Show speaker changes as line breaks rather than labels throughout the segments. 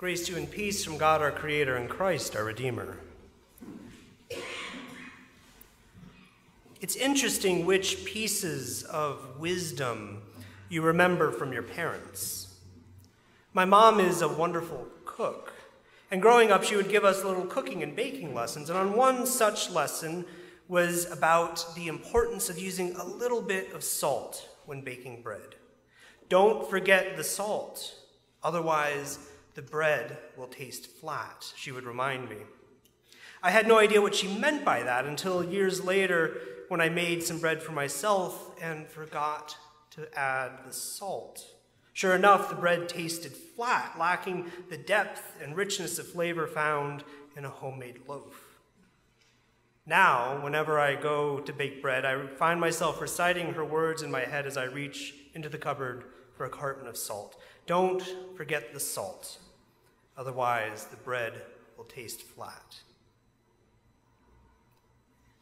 Grace to you and peace from God our Creator and Christ our Redeemer. It's interesting which pieces of wisdom you remember from your parents. My mom is a wonderful cook, and growing up she would give us little cooking and baking lessons, and on one such lesson was about the importance of using a little bit of salt when baking bread. Don't forget the salt, otherwise the bread will taste flat, she would remind me. I had no idea what she meant by that until years later when I made some bread for myself and forgot to add the salt. Sure enough, the bread tasted flat, lacking the depth and richness of flavor found in a homemade loaf. Now, whenever I go to bake bread, I find myself reciting her words in my head as I reach into the cupboard for a carton of salt. Don't forget the salt, otherwise the bread will taste flat.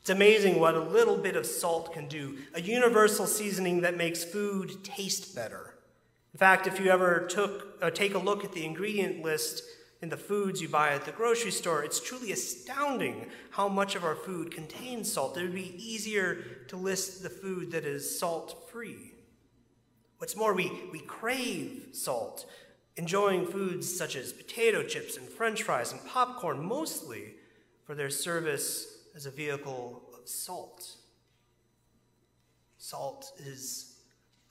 It's amazing what a little bit of salt can do, a universal seasoning that makes food taste better. In fact, if you ever take a look at the ingredient list in the foods you buy at the grocery store, it's truly astounding how much of our food contains salt. It would be easier to list the food that is salt-free. What's more, we crave salt, enjoying foods such as potato chips and French fries and popcorn, mostly for their service as a vehicle of salt. Salt is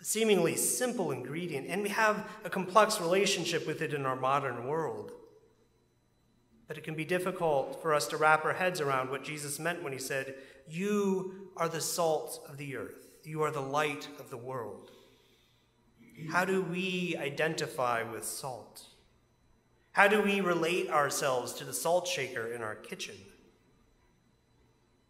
a seemingly simple ingredient, and we have a complex relationship with it in our modern world. But it can be difficult for us to wrap our heads around what Jesus meant when he said, "You are the salt of the earth. You are the light of the world." How do we identify with salt? How do we relate ourselves to the salt shaker in our kitchen?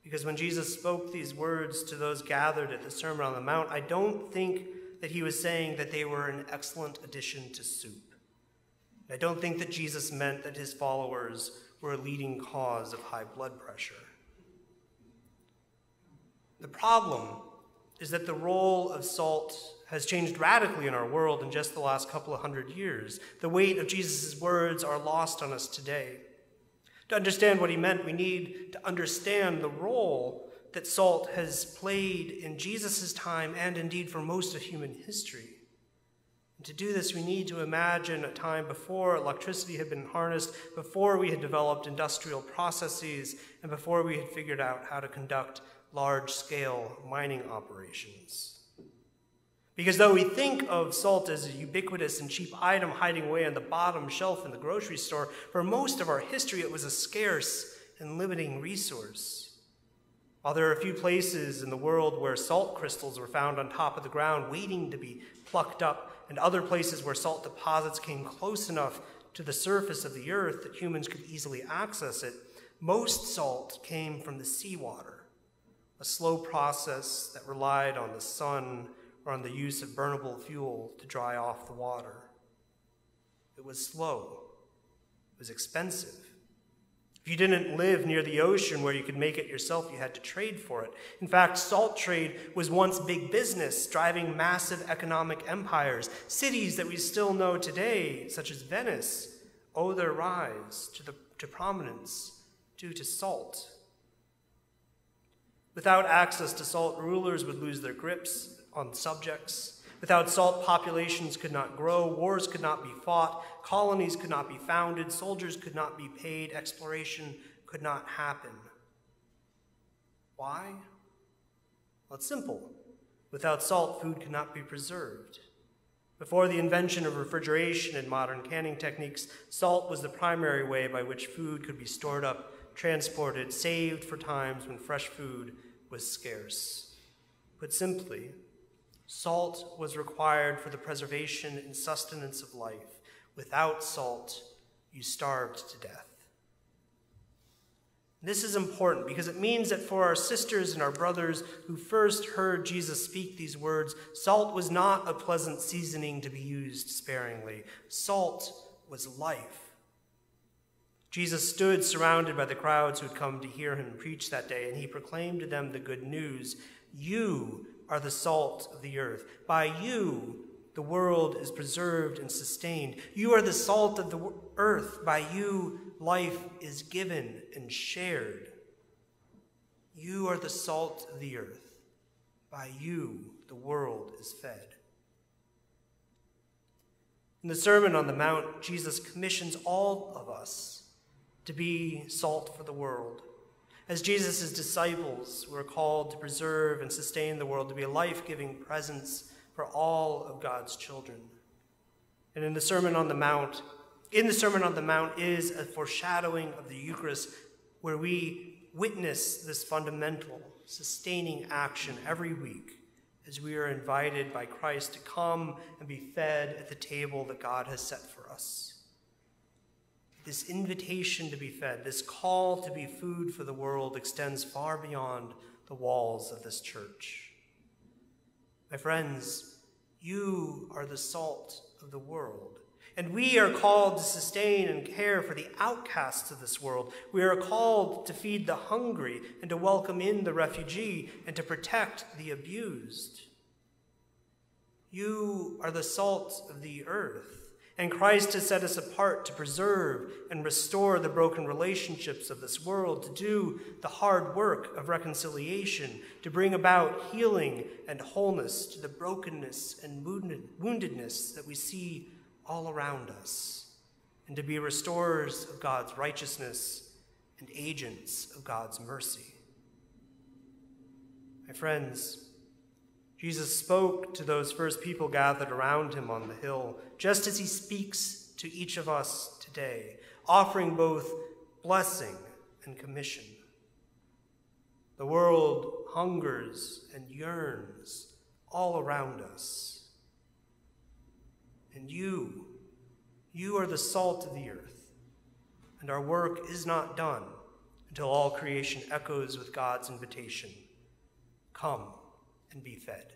Because when Jesus spoke these words to those gathered at the Sermon on the Mount, I don't think that he was saying that they were an excellent addition to soup. I don't think that Jesus meant that his followers were a leading cause of high blood pressure. The problem is that the role of salt has changed radically in our world in just the last couple of hundred years. The weight of Jesus' words are lost on us today. To understand what he meant, we need to understand the role that salt has played in Jesus' time and indeed for most of human history. And to do this, we need to imagine a time before electricity had been harnessed, before we had developed industrial processes, and before we had figured out how to conduct large-scale mining operations. Because though we think of salt as a ubiquitous and cheap item hiding away on the bottom shelf in the grocery store, for most of our history it was a scarce and limiting resource. While there are a few places in the world where salt crystals were found on top of the ground waiting to be plucked up, and other places where salt deposits came close enough to the surface of the earth that humans could easily access it, most salt came from the seawater, a slow process that relied on the sun or on the use of burnable fuel to dry off the water. It was slow. It was expensive. If you didn't live near the ocean where you could make it yourself, you had to trade for it. In fact, salt trade was once big business, driving massive economic empires. Cities that we still know today, such as Venice, owe their rise to prominence due to salt. Without access to salt, rulers would lose their grips on subjects. Without salt, populations could not grow, wars could not be fought, colonies could not be founded, soldiers could not be paid, exploration could not happen. Why? Well, it's simple. Without salt, food could not be preserved. Before the invention of refrigeration and modern canning techniques, salt was the primary way by which food could be stored up, transported, saved for times when fresh food was scarce. Put simply, salt was required for the preservation and sustenance of life. Without salt, you starved to death. This is important because it means that for our sisters and our brothers who first heard Jesus speak these words, salt was not a pleasant seasoning to be used sparingly. Salt was life. Jesus stood surrounded by the crowds who had come to hear him preach that day, and he proclaimed to them the good news. You are the salt of the earth. By you, the world is preserved and sustained. You are the salt of the earth. By you, life is given and shared. You are the salt of the earth. By you, the world is fed. In the Sermon on the Mount, Jesus commissions all of us to be salt for the world. As Jesus' disciples, we're called to preserve and sustain the world, to be a life-giving presence for all of God's children. And in the Sermon on the Mount is a foreshadowing of the Eucharist, where we witness this fundamental, sustaining action every week as we are invited by Christ to come and be fed at the table that God has set for us. This invitation to be fed, this call to be food for the world, extends far beyond the walls of this church. My friends, you are the salt of the world, and we are called to sustain and care for the outcasts of this world. We are called to feed the hungry and to welcome in the refugee and to protect the abused. You are the salt of the earth, and Christ has set us apart to preserve and restore the broken relationships of this world, to do the hard work of reconciliation, to bring about healing and wholeness to the brokenness and woundedness that we see all around us, and to be restorers of God's righteousness and agents of God's mercy. My friends, Jesus spoke to those first people gathered around him on the hill, just as he speaks to each of us today, offering both blessing and commission. The world hungers and yearns all around us. And you are the salt of the earth, and our work is not done until all creation echoes with God's invitation. Come and be fed.